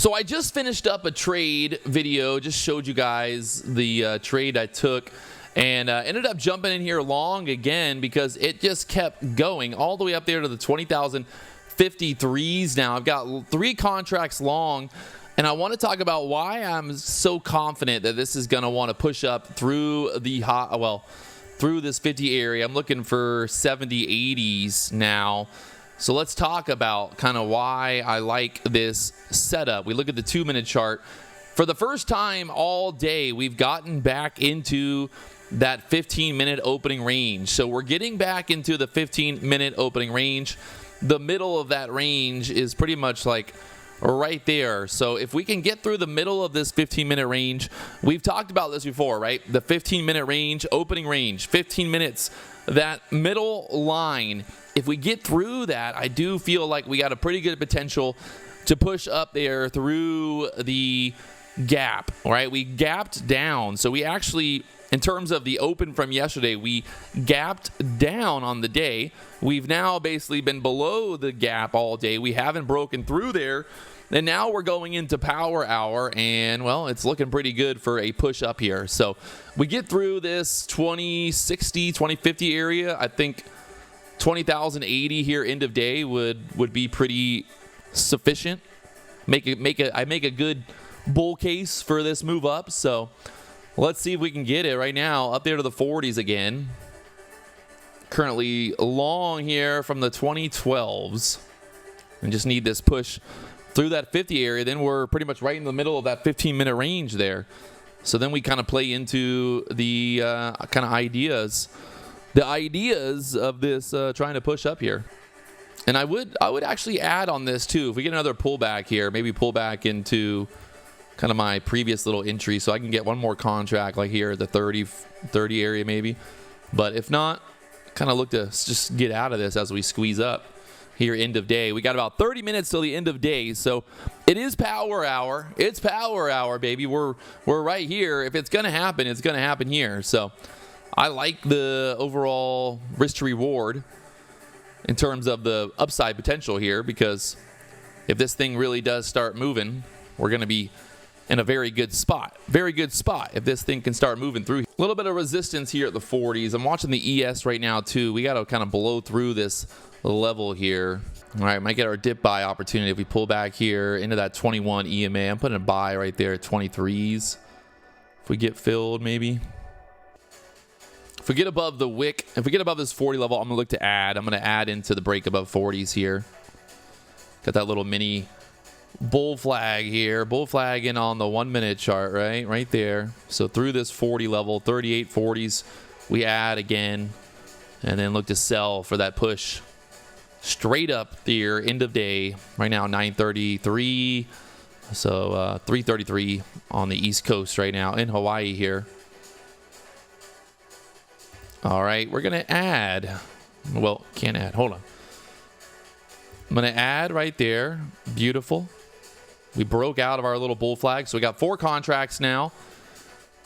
So I just finished up a trade video, just showed you guys the trade I took, and ended up jumping in here long again because it just kept going all the way up there to the 20,053s now. I've got 3 contracts long, and I want to talk about why I'm so confident that this is going to want to push up through the through this 50 area. I'm looking for 70, 80s now. So let's talk about kind of why I like this setup. We look at the 2-minute chart. For the first time all day, we've gotten back into that 15-minute opening range. So we're getting back into the 15-minute opening range. The middle of that range is pretty much like right there. So if we can get through the middle of this 15-minute range, we've talked about this before, right? The 15-minute range, opening range, 15 minutes, that middle line. If we get through that, I do feel like we got a pretty good potential to push up there through the gap, right? We gapped down. So we actually, in terms of the open from yesterday, we gapped down on the day. We've now basically been below the gap all day. We haven't broken through there. And now we're going into power hour, and, well, it's looking pretty good for a push up here. So we get through this 2060, 2050 area. I think 20,080 here end of day would be pretty sufficient. I make a good bull case for this move up. So let's see if we can get it right now up there to the 40s again. Currently long here from the 2012s, and just need this push through that 50 area. Then we're pretty much right in the middle of that 15-minute range there. So then we kind of play into the kind of ideas of this trying to push up here. And I would actually add on this too. If we get another pullback here, maybe pull back into kind of my previous little entry, so I can get one more contract like here at the 30 area maybe. But if not, kind of look to just get out of this as we squeeze up here end of day. We got about 30 minutes till the end of day, so it is power hour. It's power hour, baby. We're right here. If it's gonna happen, it's gonna happen here. So I like the overall risk to reward in terms of the upside potential here, because if this thing really does start moving, we're gonna be in a very good spot. Very good spot if this thing can start moving through. A little bit of resistance here at the 40s. I'm watching the ES right now too. We got to kind of blow through this level here. All right, might get our dip buy opportunity if we pull back here into that 21 EMA. I'm putting a buy right there at 23s. If we get filled, maybe. If we get above the wick, if we get above this 40 level, I'm going to look to add. I'm going to add into the break above 40s here. Got that little mini bull flag here. Bull flag in on the 1-minute chart, right there. So through this 40 level, 38 40s, we add again, and then look to sell for that push straight up there, end of day. Right now 9:33, so 3:33 on the East Coast right now in Hawaii here. All right, we're gonna add. Well, can't add. Hold on. I'm gonna add right there. Beautiful. We broke out of our little bull flag, so we got 4 contracts now,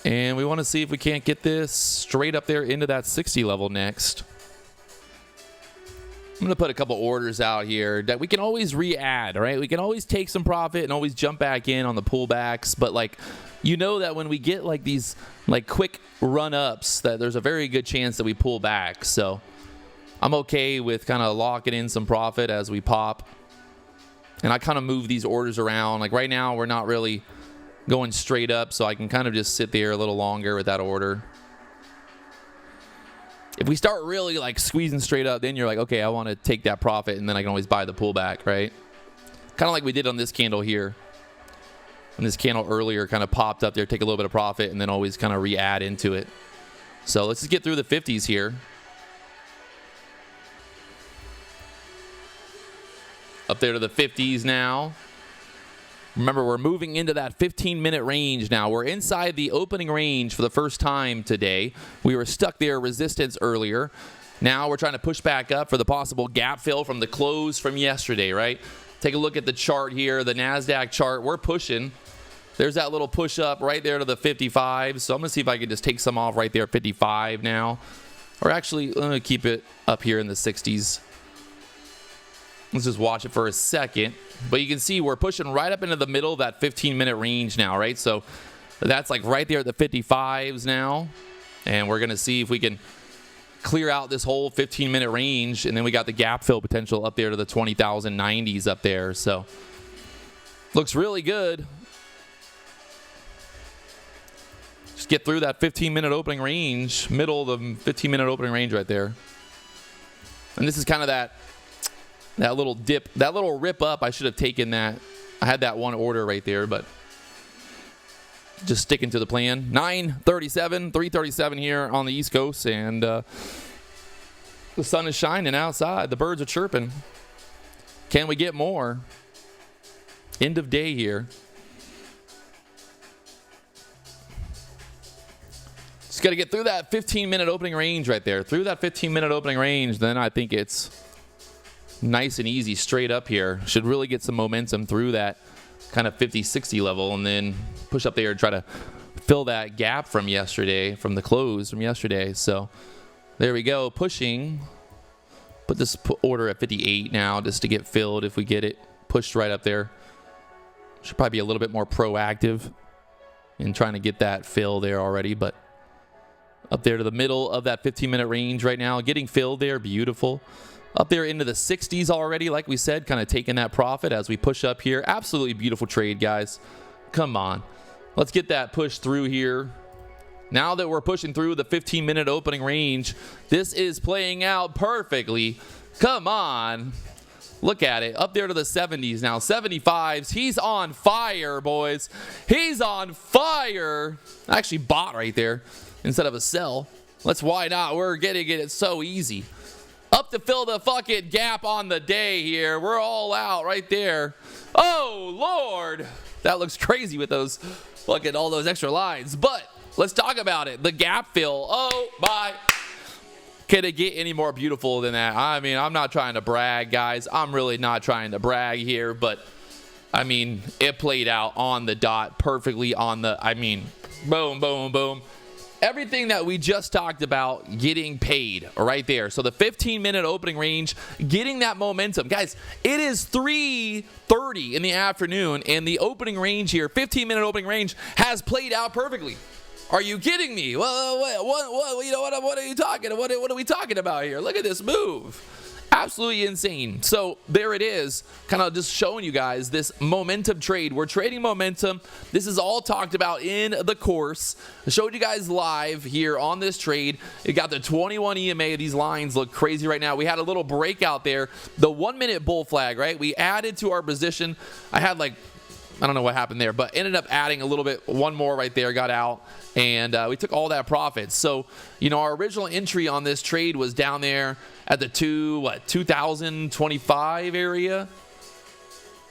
and we want to see if we can't get this straight up there into that 60 level next. I'm going to put a couple orders out here that we can always re-add, right? We can always take some profit and always jump back in on the pullbacks, but like, you know that when we get like these like quick run-ups, that there's a very good chance that we pull back. So I'm okay with kind of locking in some profit as we pop. And I kind of move these orders around. Like right now, we're not really going straight up, so I can kind of just sit there a little longer with that order. If we start really like squeezing straight up, then you're like, okay, I want to take that profit, and then I can always buy the pullback, right? Kind of like we did on this candle here. When this candle earlier kind of popped up there, take a little bit of profit, and then always kind of re-add into it. So let's just get through the 50s here. Up there to the 50s now. Remember, we're moving into that 15-minute range now. We're inside the opening range for the first time today. We were stuck there, resistance earlier. Now we're trying to push back up for the possible gap fill from the close from yesterday, right? Take a look at the chart here, the NASDAQ chart. We're pushing. There's that little push up right there to the 55. So I'm going to see if I can just take some off right there at 55 now. Or actually, I'm going to keep it up here in the 60s. Let's just watch it for a second. But you can see we're pushing right up into the middle of that 15-minute range now, right? So that's like right there at the 55s now. And we're going to see if we can clear out this whole 15-minute range. And then we got the gap fill potential up there to the 20,090s up there. So looks really good. Just get through that 15-minute opening range, middle of the 15-minute opening range right there. And this is kind of that little dip, that little rip up. I should have taken that. I had that one order right there, but just sticking to the plan. 9:37, 3:37 here on the East Coast, and the sun is shining outside. The birds are chirping. Can we get more? End of day here. Just got to get through that 15-minute opening range right there. Through that 15-minute opening range, then I think it's nice and easy straight up here. Should really get some momentum through that kind of 50-60 level and then push up there and try to fill that gap from yesterday, from the close from yesterday. So there we go, pushing. Put this order at 58 now just to get filled if we get it pushed right up there. Should probably be a little bit more proactive in trying to get that fill there already, but up there to the middle of that 15-minute range right now, getting filled there, beautiful. Up there into the 60s already, like we said, kind of taking that profit as we push up here. Absolutely beautiful trade, guys. Come on. Let's get that push through here. Now that we're pushing through the 15-minute opening range, this is playing out perfectly. Come on. Look at it. Up there to the 70s now. 75s. He's on fire, boys. He's on fire. I actually bought right there instead of a sell. Why not? We're getting it. It's so easy. Up to fill the fucking gap on the day here. We're all out right there. Oh, Lord. That looks crazy with those fucking all those extra lines. But let's talk about it. The gap fill. Oh, my. Can it get any more beautiful than that? I mean, I'm not trying to brag, guys. I'm really not trying to brag here. But, I mean, it played out on the dot perfectly on the, I mean, boom, boom, boom. Everything that we just talked about getting paid right there. So the 15-minute opening range, getting that momentum. Guys, it is 3:30 in the afternoon, and the opening range here, 15-minute opening range, has played out perfectly. Are you kidding me? Well, what, you know, what are you talking? What are we talking about here? Look at this move. Absolutely insane. So there it is, kind of just showing you guys this momentum trade. We're trading momentum. This is all talked about in the course. I showed you guys live here on this trade. It got the 21 EMA. These lines look crazy right now. We had a little breakout there. The 1-minute bull flag, right? We added to our position. I had like, I don't know what happened there, but ended up adding a little bit, one more right there, got out, and we took all that profit. So, you know, our original entry on this trade was down there at the 2025 area.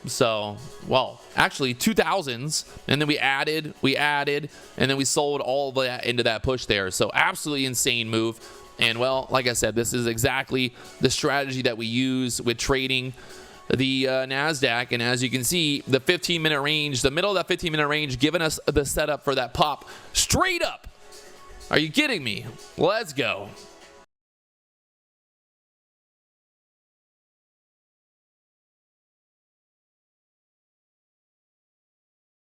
So, well, actually 2000s, and then we added, and then we sold all of that into that push there. So absolutely insane move. And well, like I said, this is exactly the strategy that we use with trading the NASDAQ. And as you can see, the 15-minute range, the middle of that 15-minute range, giving us the setup for that pop straight up. Are you kidding me? Let's go.